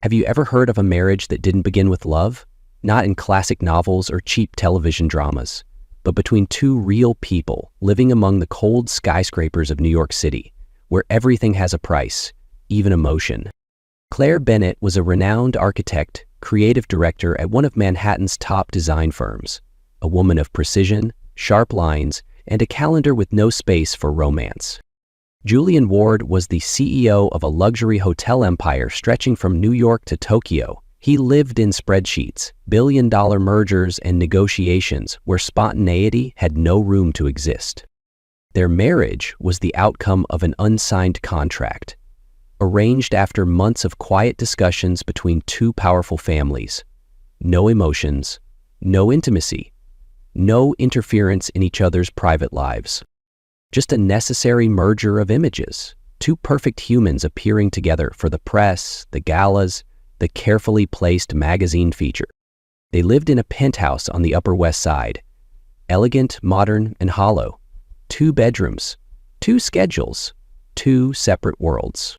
Have you ever heard of a marriage that didn't begin with love? Not in classic novels or cheap television dramas, but between two real people living among the cold skyscrapers of New York City, where everything has a price, even emotion. Claire Bennett was a renowned architect, creative director at one of Manhattan's top design firms, a woman of precision, sharp lines, and a calendar with no space for romance. Julian Ward was the CEO of a luxury hotel empire stretching from New York to Tokyo. He lived in spreadsheets, billion-dollar mergers, and negotiations where spontaneity had no room to exist. Their marriage was the outcome of an unsigned contract, arranged after months of quiet discussions between two powerful families. No emotions, no intimacy, no interference in each other's private lives. Just a necessary merger of images, two perfect humans appearing together for the press, the galas, the carefully placed magazine feature. They lived in a penthouse on the Upper West Side, elegant, modern, and hollow. 2 bedrooms, 2 schedules, 2 separate worlds,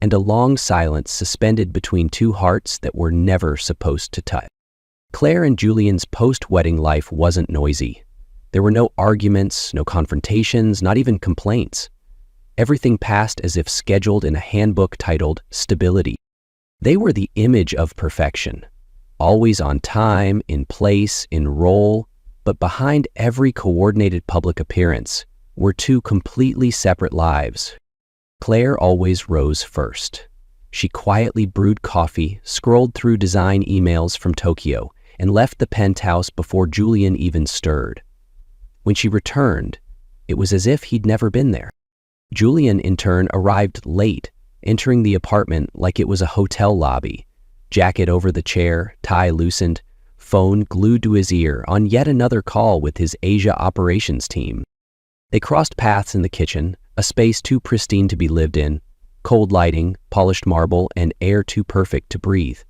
and a long silence suspended between 2 hearts that were never supposed to touch. Claire and Julian's post-wedding life wasn't noisy. There were no arguments, no confrontations, not even complaints. Everything passed as if scheduled in a handbook titled Stability. They were the image of perfection, always on time, in place, in role, but behind every coordinated public appearance were 2 completely separate lives. Claire always rose first. She quietly brewed coffee, scrolled through design emails from Tokyo, and left the penthouse before Julian even stirred. When she returned, it was as if he'd never been there. Julian, in turn, arrived late, entering the apartment like it was a hotel lobby, jacket over the chair, tie loosened, phone glued to his ear on yet another call with his Asia operations team. They crossed paths in the kitchen, a space too pristine to be lived in, cold lighting, polished marble, and air too perfect to breathe.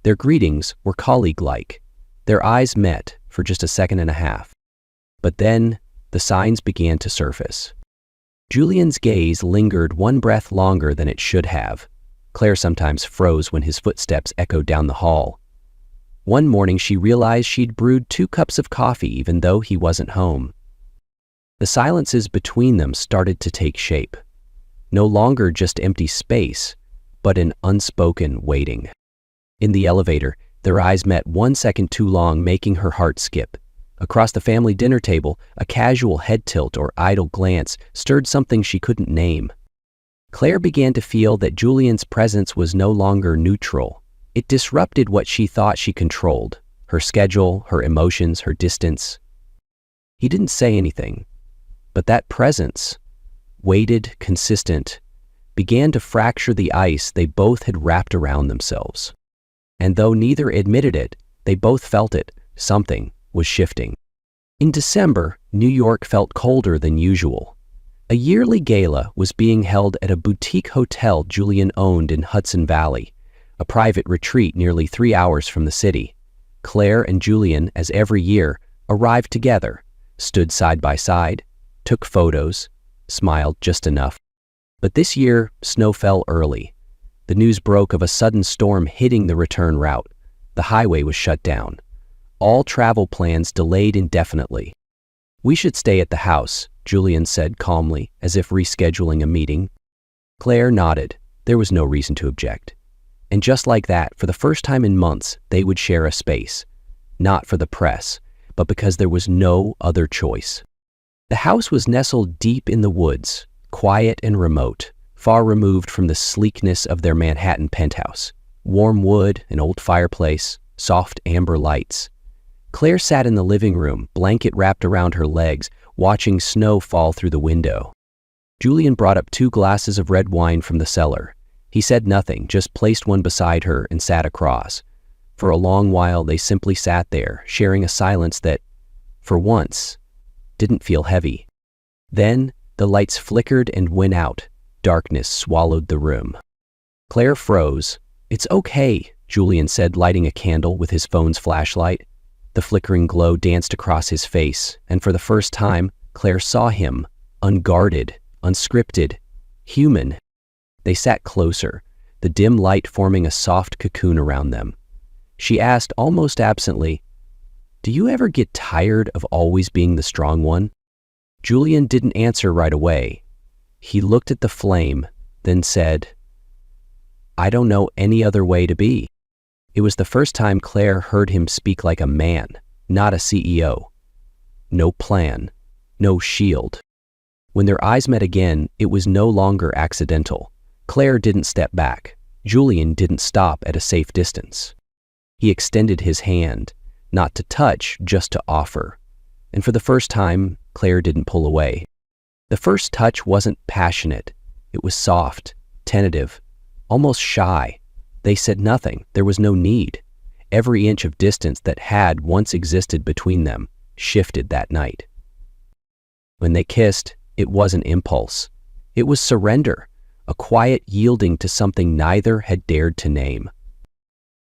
Their greetings were colleague-like. Their eyes met for just a second and a half. But then, the signs began to surface. Julian's gaze lingered one breath longer than it should have. Claire sometimes froze when his footsteps echoed down the hall. One morning she realized she'd brewed 2 cups of coffee even though he wasn't home. The silences between them started to take shape. No longer just empty space, but an unspoken waiting. In the elevator, their eyes met 1 second too long, making her heart skip. Across the family dinner table, a casual head tilt or idle glance stirred something she couldn't name. Claire began to feel that Julian's presence was no longer neutral. It disrupted what she thought she controlled, her schedule, her emotions, her distance. He didn't say anything, but that presence, weighted, consistent, began to fracture the ice they both had wrapped around themselves. And though neither admitted it, they both felt it. Something was shifting. In December, New York felt colder than usual. A yearly gala was being held at a boutique hotel Julian owned in Hudson Valley, a private retreat nearly 3 hours from the city. Claire and Julian, as every year, arrived together, stood side by side, took photos, smiled just enough. But this year, snow fell early. The news broke of a sudden storm hitting the return route. The highway was shut down. All travel plans delayed indefinitely. "We should stay at the house," Julian said calmly, as if rescheduling a meeting. Claire nodded. There was no reason to object. And just like that, for the first time in months, they would share a space. Not for the press, but because there was no other choice. The house was nestled deep in the woods, quiet and remote, far removed from the sleekness of their Manhattan penthouse. Warm wood, an old fireplace, soft amber lights. Claire sat in the living room, blanket wrapped around her legs, watching snow fall through the window. Julian brought up 2 glasses of red wine from the cellar. He said nothing, just placed one beside her and sat across. For a long while, they simply sat there, sharing a silence that, for once, didn't feel heavy. Then, the lights flickered and went out. Darkness swallowed the room. Claire froze. "It's okay," Julian said, lighting a candle with his phone's flashlight. The flickering glow danced across his face, and for the first time, Claire saw him, unguarded, unscripted, human. They sat closer, the dim light forming a soft cocoon around them. She asked almost absently, "Do you ever get tired of always being the strong one?" Julian didn't answer right away. He looked at the flame, then said, "I don't know any other way to be." It was the first time Claire heard him speak like a man, not a CEO. No plan, no shield. When their eyes met again, it was no longer accidental. Claire didn't step back. Julian didn't stop at a safe distance. He extended his hand, not to touch, just to offer. And for the first time, Claire didn't pull away. The first touch wasn't passionate. It was soft, tentative, almost shy. They said nothing. There was no need. Every inch of distance that had once existed between them shifted that night. When they kissed, it wasn't impulse. It was surrender, a quiet yielding to something neither had dared to name.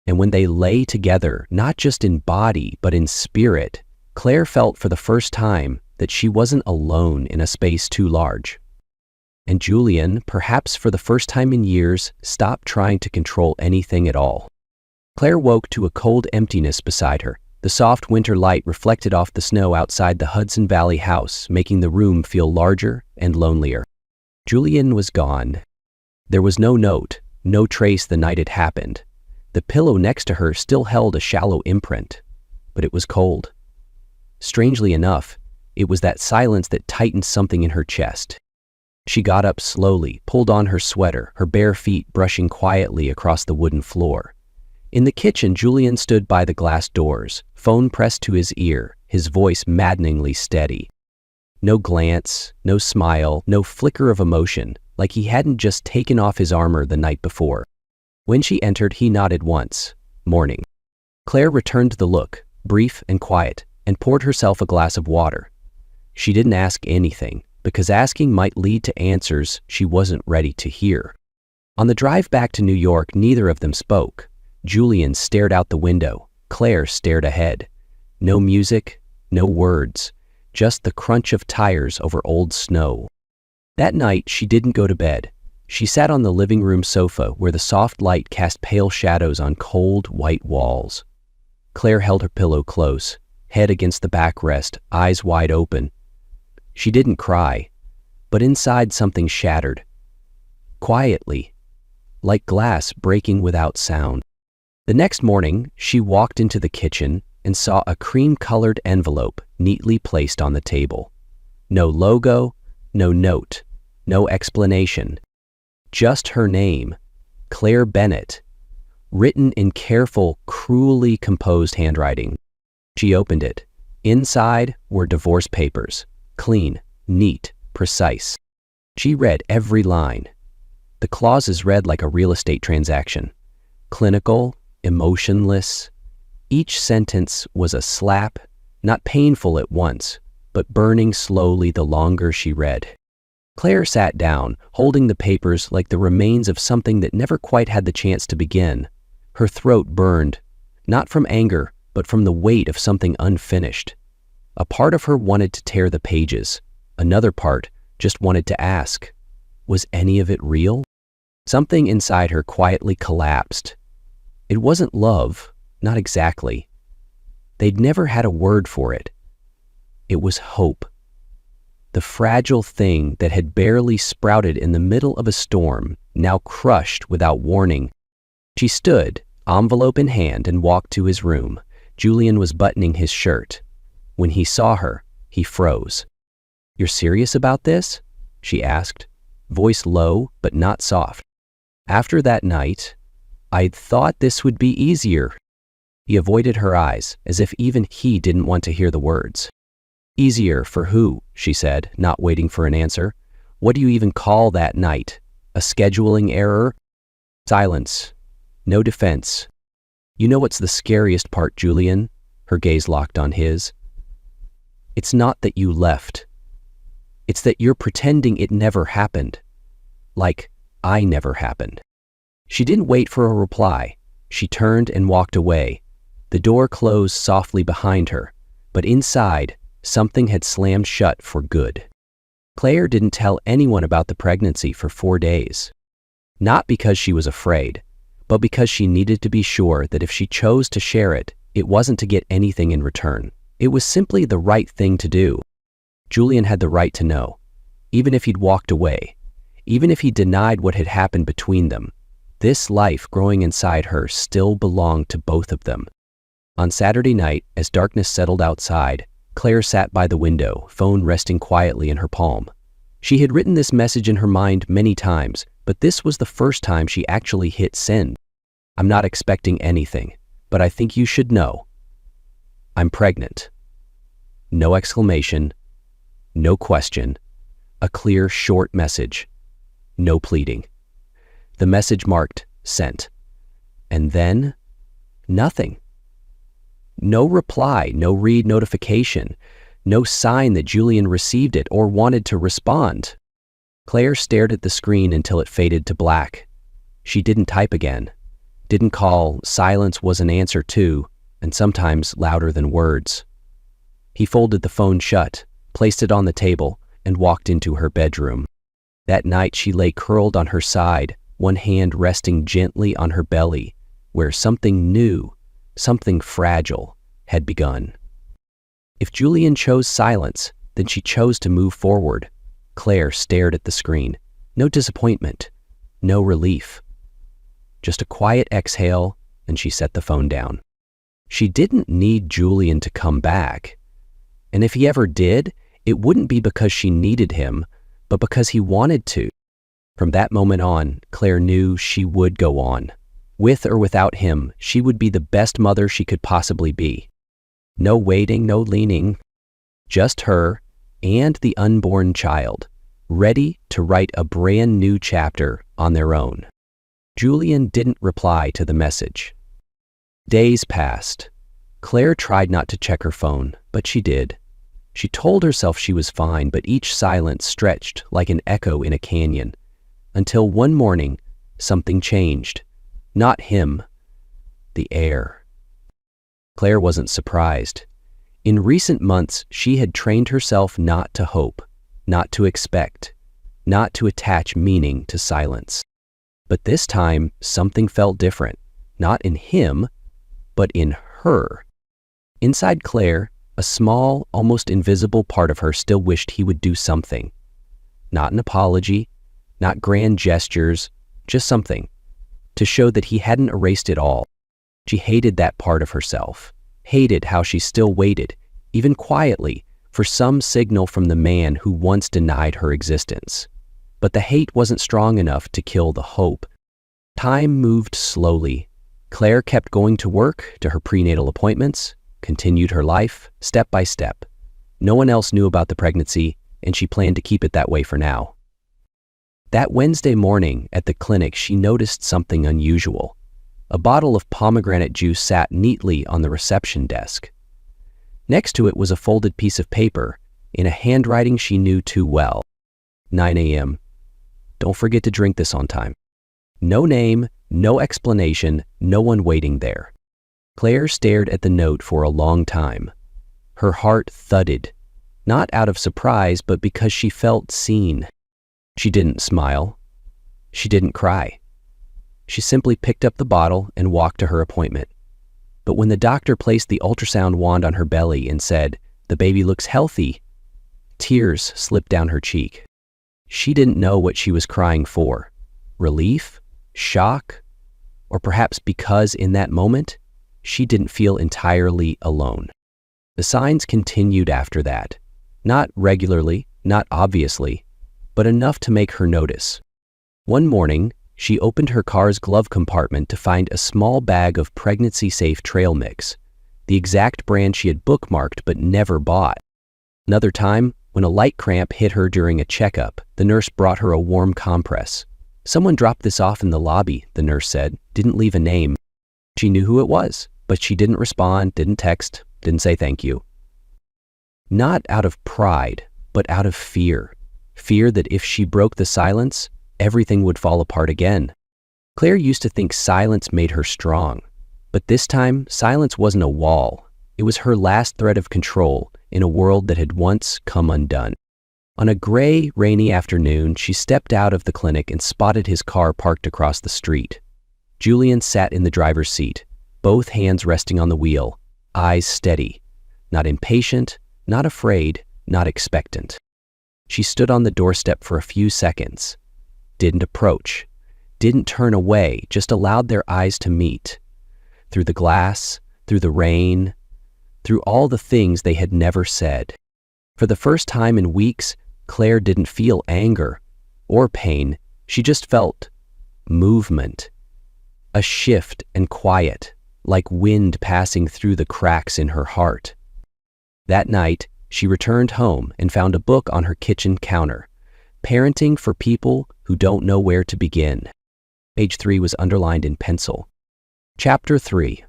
And when they lay together, not just in body, but in spirit, Claire felt for the first time that she wasn't alone in a space too large. And Julian, perhaps for the first time in years, stopped trying to control anything at all. Claire woke to a cold emptiness beside her. The soft winter light reflected off the snow outside the Hudson Valley house, making the room feel larger and lonelier. Julian was gone. There was no note, no trace the night it happened. The pillow next to her still held a shallow imprint, but it was cold. Strangely enough, it was that silence that tightened something in her chest. She got up slowly, pulled on her sweater, her bare feet brushing quietly across the wooden floor. In the kitchen, Julian stood by the glass doors, phone pressed to his ear, his voice maddeningly steady. No glance, no smile, no flicker of emotion, like he hadn't just taken off his armor the night before. When she entered, he nodded once. "Morning." Claire returned the look, brief and quiet, and poured herself a glass of water. She didn't ask anything, because asking might lead to answers she wasn't ready to hear. On the drive back to New York, neither of them spoke. Julian stared out the window. Claire stared ahead. No music, no words, just the crunch of tires over old snow. That night, she didn't go to bed. She sat on the living room sofa where the soft light cast pale shadows on cold, white walls. Claire held her pillow close, head against the backrest, eyes wide open. She didn't cry, but inside something shattered. Quietly, like glass breaking without sound. The next morning, she walked into the kitchen and saw a cream-colored envelope neatly placed on the table. No logo, no note, no explanation. Just her name, Claire Bennett, written in careful, cruelly composed handwriting. She opened it. Inside were divorce papers, clean, neat, precise. She read every line. The clauses read like a real estate transaction. Clinical, emotionless. Each sentence was a slap, not painful at once, but burning slowly the longer she read. Claire sat down, holding the papers like the remains of something that never quite had the chance to begin. Her throat burned, not from anger, but from the weight of something unfinished. A part of her wanted to tear the pages. Another part just wanted to ask, was any of it real? Something inside her quietly collapsed. It wasn't love, not exactly. They'd never had a word for it. It was hope. The fragile thing that had barely sprouted in the middle of a storm, now crushed without warning. She stood, envelope in hand, and walked to his room. Julian was buttoning his shirt. When he saw her, he froze. "You're serious about this?" she asked, voice low but not soft. "After that night, I'd thought this would be easier." He avoided her eyes, as if even he didn't want to hear the words. "Easier for who?" she said, not waiting for an answer. "What do you even call that night? A scheduling error?" Silence. No defense. "You know what's the scariest part, Julian?" Her gaze locked on his. "It's not that you left. It's that you're pretending it never happened. Like I never happened." She didn't wait for a reply. She turned and walked away. The door closed softly behind her, but inside, something had slammed shut for good. Claire didn't tell anyone about the pregnancy for 4 days. Not because she was afraid, but because she needed to be sure that if she chose to share it, it wasn't to get anything in return. It was simply the right thing to do. Julian had the right to know, even if he'd walked away, even if he denied what had happened between them. This life growing inside her still belonged to both of them. On Saturday night, as darkness settled outside, Claire sat by the window, phone resting quietly in her palm. She had written this message in her mind many times, but this was the first time she actually hit send. I'm not expecting anything, but I think you should know. I'm pregnant. No exclamation, no question, a clear, short message, no pleading. The message marked sent. And then, nothing. No reply, no read notification, no sign that Julian received it or wanted to respond. Claire stared at the screen until it faded to black. She didn't type again, didn't call. Silence was an answer too, and sometimes louder than words. He folded the phone shut, placed it on the table, and walked into her bedroom. That night she lay curled on her side, one hand resting gently on her belly, where something new, something fragile, had begun. If Julian chose silence, then she chose to move forward. Claire stared at the screen. No disappointment, no relief. Just a quiet exhale, and she set the phone down. She didn't need Julian to come back. And if he ever did, it wouldn't be because she needed him, but because he wanted to. From that moment on, Claire knew she would go on. With or without him, she would be the best mother she could possibly be. No waiting, no leaning. Just her and the unborn child, ready to write a brand new chapter on their own. Julian didn't reply to the message. Days passed. Claire tried not to check her phone, but she did. She told herself she was fine, but each silence stretched like an echo in a canyon. Until one morning, something changed. Not him, the air. Claire wasn't surprised. In recent months, she had trained herself not to hope, not to expect, not to attach meaning to silence. But this time, something felt different, not in him, but in her. Inside Claire, a small, almost invisible part of her still wished he would do something. Not an apology, not grand gestures, just something, to show that he hadn't erased it all. She hated that part of herself, hated how she still waited, even quietly, for some signal from the man who once denied her existence. But the hate wasn't strong enough to kill the hope. Time moved slowly. Claire kept going to work, to her prenatal appointments, continued her life, step by step. No one else knew about the pregnancy, and she planned to keep it that way for now. That Wednesday morning at the clinic, she noticed something unusual. A bottle of pomegranate juice sat neatly on the reception desk. Next to it was a folded piece of paper in a handwriting she knew too well. 9 a.m. Don't forget to drink this on time. No name, no explanation, no one waiting there. Claire stared at the note for a long time. Her heart thudded, not out of surprise, but because she felt seen. She didn't smile. She didn't cry. She simply picked up the bottle and walked to her appointment. But when the doctor placed the ultrasound wand on her belly and said, "The baby looks healthy," tears slipped down her cheek. She didn't know what she was crying for. Relief? Shock? Or perhaps because in that moment, she didn't feel entirely alone. The signs continued after that. Not regularly, not obviously, but enough to make her notice. One morning, she opened her car's glove compartment to find a small bag of pregnancy-safe trail mix, the exact brand she had bookmarked but never bought. Another time, when a light cramp hit her during a checkup, the nurse brought her a warm compress. "Someone dropped this off in the lobby," the nurse said, didn't leave a name. She knew who it was, but she didn't respond, didn't text, didn't say thank you. Not out of pride, but out of fear. Fear that if she broke the silence, everything would fall apart again. Claire used to think silence made her strong, but this time, silence wasn't a wall. It was her last thread of control in a world that had once come undone. On a gray, rainy afternoon, she stepped out of the clinic and spotted his car parked across the street. Julian sat in the driver's seat, both hands resting on the wheel, eyes steady, not impatient, not afraid, not expectant. She stood on the doorstep for a few seconds, didn't approach, didn't turn away, just allowed their eyes to meet. Through the glass, through the rain, through all the things they had never said. For the first time in weeks, Claire didn't feel anger or pain. She just felt movement, a shift and quiet, like wind passing through the cracks in her heart. That night, she returned home and found a book on her kitchen counter, Parenting for People Who Don't Know Where to Begin. Page 3 was underlined in pencil. Chapter 3.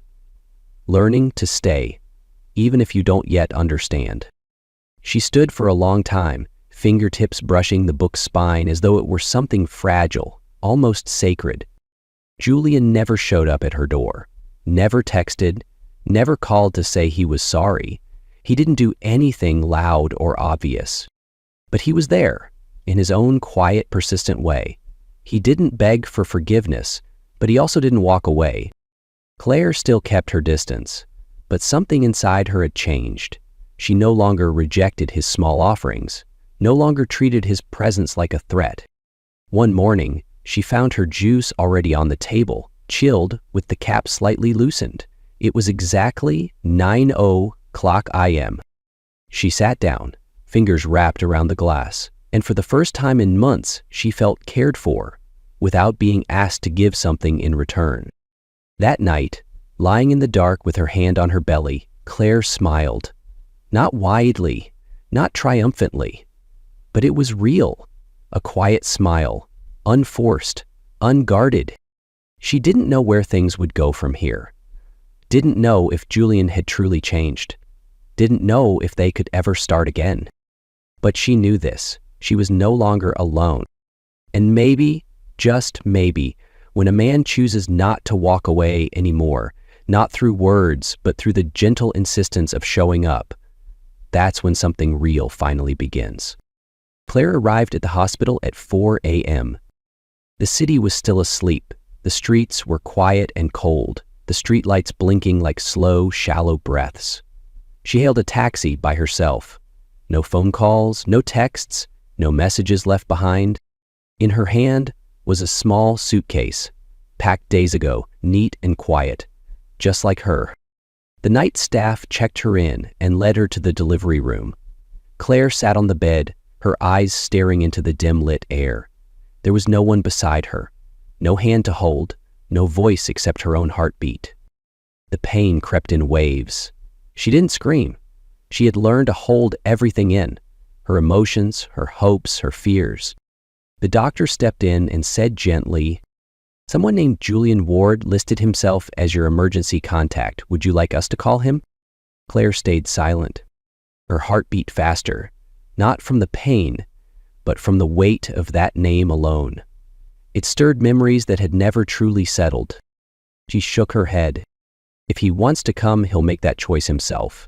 Learning to Stay, Even If You Don't Yet Understand. She stood for a long time, fingertips brushing the book's spine as though it were something fragile, almost sacred. Julian never showed up at her door, never texted, never called to say he was sorry. He didn't do anything loud or obvious. But he was there, in his own quiet, persistent way. He didn't beg for forgiveness, but he also didn't walk away. Claire still kept her distance, but something inside her had changed. She no longer rejected his small offerings, no longer treated his presence like a threat. One morning, she found her juice already on the table, chilled with the cap slightly loosened. It was exactly 9:00 a.m. She sat down, fingers wrapped around the glass, and for the first time in months, she felt cared for, without being asked to give something in return. That night, lying in the dark with her hand on her belly, Claire smiled. Not widely, not triumphantly, but it was real, a quiet smile, unforced, unguarded. She didn't know where things would go from here. Didn't know if Julian had truly changed. Didn't know if they could ever start again. But she knew this. She was no longer alone. And maybe, just maybe, when a man chooses not to walk away anymore, not through words, but through the gentle insistence of showing up, that's when something real finally begins. Claire arrived at the hospital at 4 a.m. The city was still asleep. The streets were quiet and cold, the streetlights blinking like slow, shallow breaths. She hailed a taxi by herself. No phone calls, no texts, no messages left behind. In her hand was a small suitcase, packed days ago, neat and quiet, just like her. The night staff checked her in and led her to the delivery room. Claire sat on the bed, her eyes staring into the dim-lit air. There was no one beside her, no hand to hold, no voice except her own heartbeat. The pain crept in waves. She didn't scream. She had learned to hold everything in, her emotions, her hopes, her fears. The doctor stepped in and said gently, "Someone named Julian Ward listed himself as your emergency contact. Would you like us to call him?" Claire stayed silent. Her heart beat faster, not from the pain, but from the weight of that name alone. It stirred memories that had never truly settled. She shook her head. If he wants to come, he'll make that choice himself.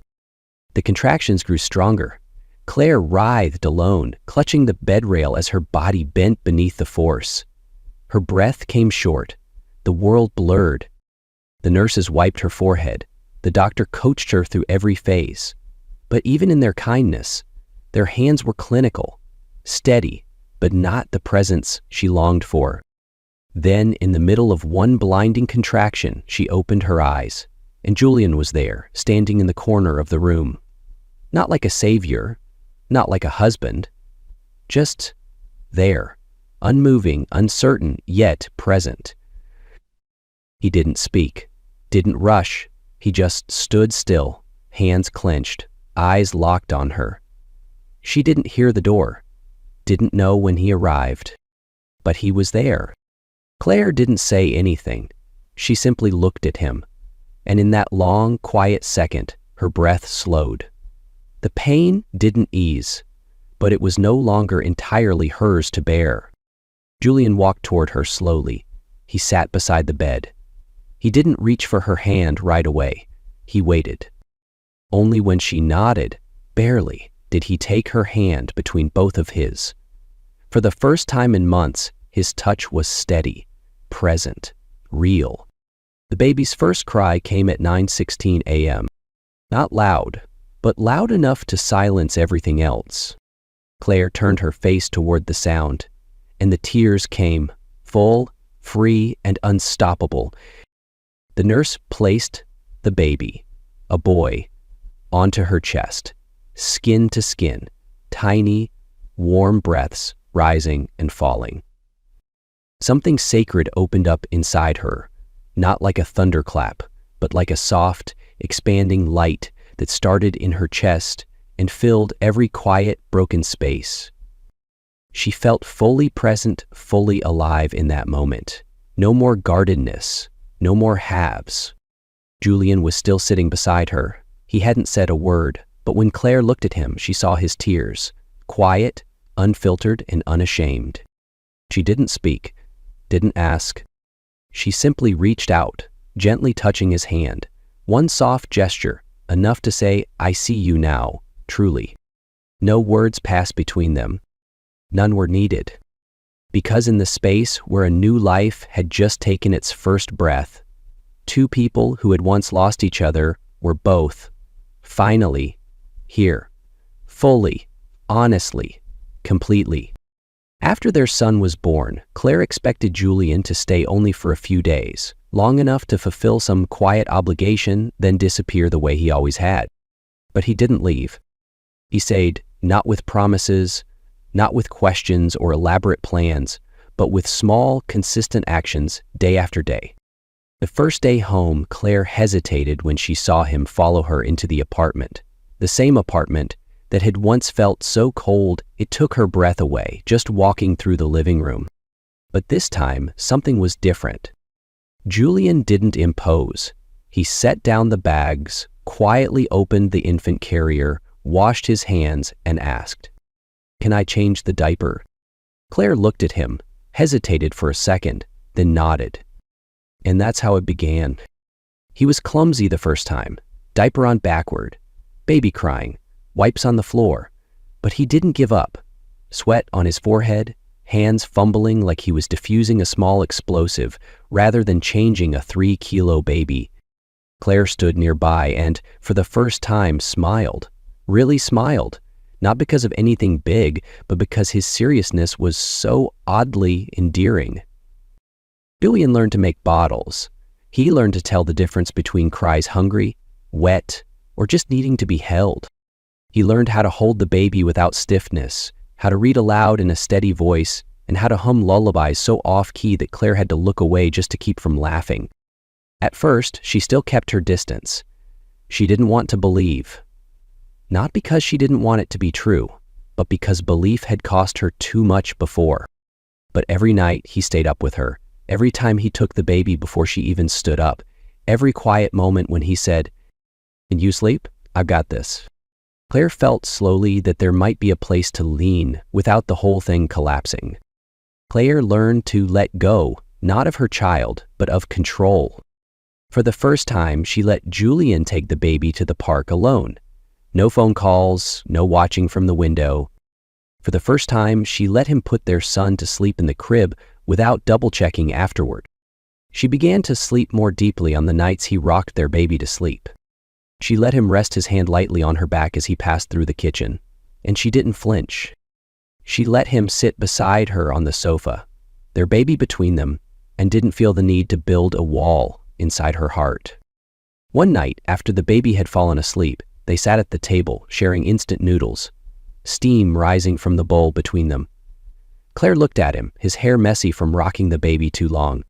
The contractions grew stronger. Claire writhed alone, clutching the bed rail as her body bent beneath the force. Her breath came short. The world blurred. The nurses wiped her forehead. The doctor coached her through every phase. But even in their kindness, their hands were clinical, steady, but not the presence she longed for. Then, in the middle of one blinding contraction, she opened her eyes, and Julian was there, standing in the corner of the room. Not like a savior, not like a husband, just there, unmoving, uncertain, yet present. He didn't speak, didn't rush. He just stood still, hands clenched, eyes locked on her. She didn't hear the door, didn't know when he arrived, but he was there. Claire didn't say anything. She simply looked at him, and in that long, quiet second, her breath slowed. The pain didn't ease, but it was no longer entirely hers to bear. Julian walked toward her slowly. He sat beside the bed. He didn't reach for her hand right away. He waited. Only when she nodded, barely, did he take her hand between both of his. For the first time in months, his touch was steady, present, real. The baby's first cry came at 9:16 a.m. Not loud, but loud enough to silence everything else. Claire turned her face toward the sound, and the tears came, full, free, and unstoppable. The nurse placed the baby, a boy, onto her chest, skin to skin, tiny, warm breaths rising and falling. Something sacred opened up inside her, not like a thunderclap, but like a soft, expanding light that started in her chest and filled every quiet, broken space. She felt fully present, fully alive in that moment. No more guardedness, no more halves. Julian was still sitting beside her. He hadn't said a word, but when Claire looked at him, she saw his tears, quiet, unfiltered, and unashamed. She didn't speak, didn't ask. She simply reached out, gently touching his hand. One soft gesture, enough to say, "I see you now, truly." No words passed between them. None were needed. Because in the space where a new life had just taken its first breath, two people who had once lost each other were both, finally, here, fully, honestly, completely. After their son was born, Claire expected Julian to stay only for a few days, long enough to fulfill some quiet obligation, then disappear the way he always had. But he didn't leave. He stayed, not with promises, not with questions or elaborate plans, but with small, consistent actions day after day. The first day home, Claire hesitated when she saw him follow her into the apartment, the same apartment that had once felt so cold it took her breath away just walking through the living room. But this time, something was different. Julian didn't impose. He set down the bags, quietly opened the infant carrier, washed his hands, and asked, "Can I change the diaper?" Claire looked at him, hesitated for a second, then nodded. And that's how it began. He was clumsy the first time, diaper on backward, baby crying, wipes on the floor, but he didn't give up. Sweat on his forehead, hands fumbling like he was diffusing a small explosive rather than changing a 3-kilo baby. Claire stood nearby and, for the first time, smiled, really smiled, not because of anything big, but because his seriousness was so oddly endearing. Julian learned to make bottles. He learned to tell the difference between cries hungry, wet, or just needing to be held. He learned how to hold the baby without stiffness, how to read aloud in a steady voice, and how to hum lullabies so off-key that Claire had to look away just to keep from laughing. At first, she still kept her distance. She didn't want to believe. Not because she didn't want it to be true, but because belief had cost her too much before. But every night he stayed up with her, every time he took the baby before she even stood up, every quiet moment when he said, "Can you sleep? I've got this." Claire felt slowly that there might be a place to lean without the whole thing collapsing. Claire learned to let go, not of her child, but of control. For the first time, she let Julian take the baby to the park alone. No phone calls, no watching from the window. For the first time, she let him put their son to sleep in the crib without double-checking afterward. She began to sleep more deeply on the nights he rocked their baby to sleep. She let him rest his hand lightly on her back as he passed through the kitchen, and she didn't flinch. She let him sit beside her on the sofa, their baby between them, and didn't feel the need to build a wall inside her heart. One night, after the baby had fallen asleep, they sat at the table, sharing instant noodles, steam rising from the bowl between them. Claire looked at him, his hair messy from rocking the baby too long.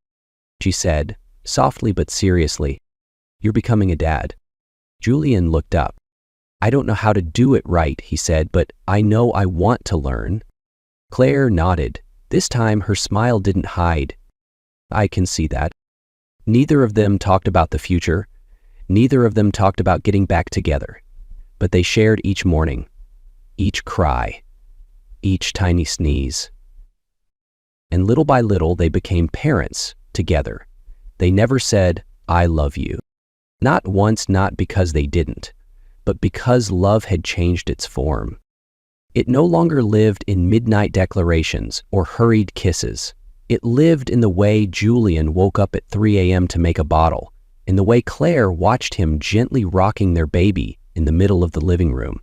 She said, softly but seriously, "You're becoming a dad." Julian looked up. "I don't know how to do it right," he said, "but I know I want to learn." Claire nodded. This time her smile didn't hide. "I can see that." Neither of them talked about the future. Neither of them talked about getting back together. But they shared each morning, each cry, each tiny sneeze. And little by little they became parents together. They never said, "I love you." Not once, not because they didn't, but because love had changed its form. It no longer lived in midnight declarations or hurried kisses. It lived in the way Julian woke up at 3 a.m. to make a bottle, in the way Claire watched him gently rocking their baby in the middle of the living room.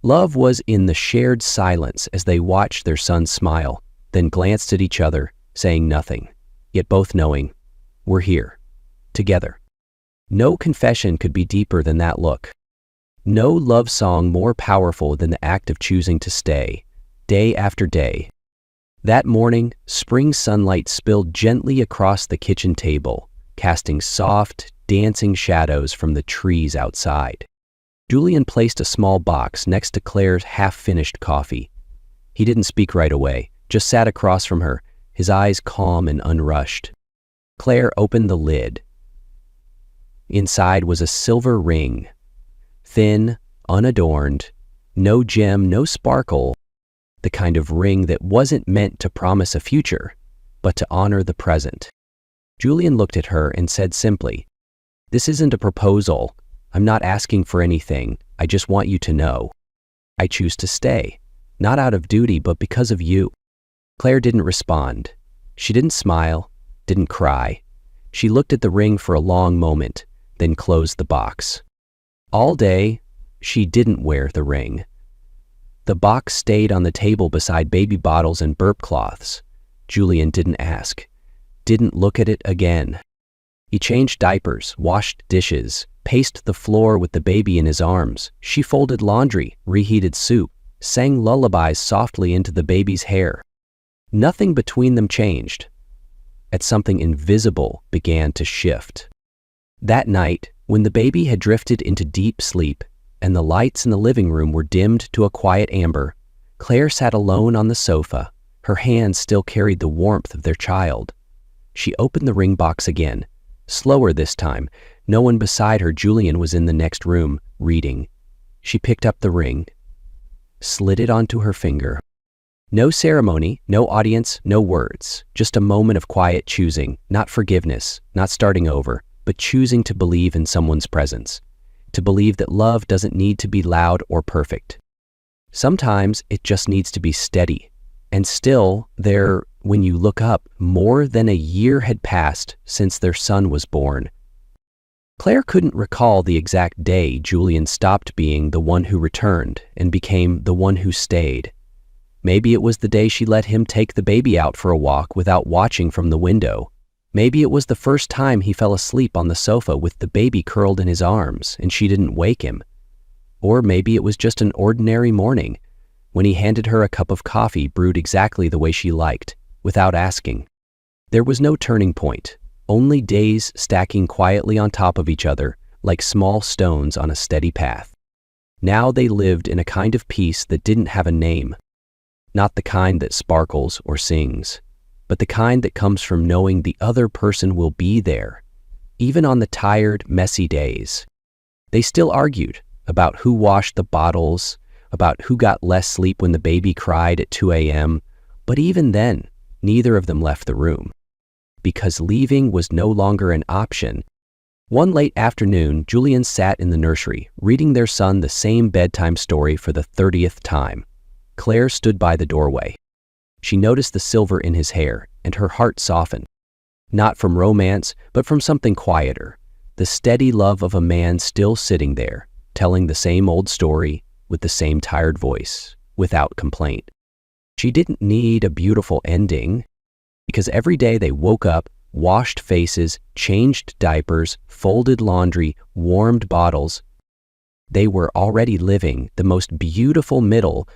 Love was in the shared silence as they watched their son smile, then glanced at each other, saying nothing, yet both knowing, we're here, together. No confession could be deeper than that look. No love song more powerful than the act of choosing to stay, day after day. That morning, spring sunlight spilled gently across the kitchen table, casting soft, dancing shadows from the trees outside. Julian placed a small box next to Claire's half-finished coffee. He didn't speak right away, just sat across from her, his eyes calm and unrushed. Claire opened the lid. Inside was a silver ring. Thin, unadorned, no gem, no sparkle, the kind of ring that wasn't meant to promise a future, but to honor the present. Julian looked at her and said simply, "This isn't a proposal. I'm not asking for anything. I just want you to know. I choose to stay, not out of duty, but because of you." Claire didn't respond. She didn't smile, didn't cry. She looked at the ring for a long moment, then closed the box. All day, she didn't wear the ring. The box stayed on the table beside baby bottles and burp cloths. Julian didn't ask, didn't look at it again. He changed diapers, washed dishes, paced the floor with the baby in his arms. She folded laundry, reheated soup, sang lullabies softly into the baby's hair. Nothing between them changed. Yet something invisible began to shift. That night, when the baby had drifted into deep sleep and the lights in the living room were dimmed to a quiet amber, Claire sat alone on the sofa. Her hands still carried the warmth of their child. She opened the ring box again, slower this time. No one beside her. Julian was in the next room, reading. She picked up the ring, slid it onto her finger. No ceremony, no audience, no words, just a moment of quiet choosing, not forgiveness, not starting over, but choosing to believe in someone's presence, to believe that love doesn't need to be loud or perfect. Sometimes it just needs to be steady. And still, when you look up, more than a year had passed since their son was born. Claire couldn't recall the exact day Julian stopped being the one who returned and became the one who stayed. Maybe it was the day she let him take the baby out for a walk without watching from the window. Maybe it was the first time he fell asleep on the sofa with the baby curled in his arms and she didn't wake him. Or maybe it was just an ordinary morning when he handed her a cup of coffee brewed exactly the way she liked, without asking. There was no turning point, only days stacking quietly on top of each other like small stones on a steady path. Now they lived in a kind of peace that didn't have a name, not the kind that sparkles or sings, but the kind that comes from knowing the other person will be there, even on the tired, messy days. They still argued about who washed the bottles, about who got less sleep when the baby cried at 2 a.m., but even then, neither of them left the room, because leaving was no longer an option. One late afternoon, Julian sat in the nursery, reading their son the same bedtime story for the 30th time. Claire stood by the doorway. She noticed the silver in his hair, and her heart softened. Not from romance, but from something quieter, the steady love of a man still sitting there, telling the same old story with the same tired voice, without complaint. She didn't need a beautiful ending, because every day they woke up, washed faces, changed diapers, folded laundry, warmed bottles. They were already living the most beautiful middle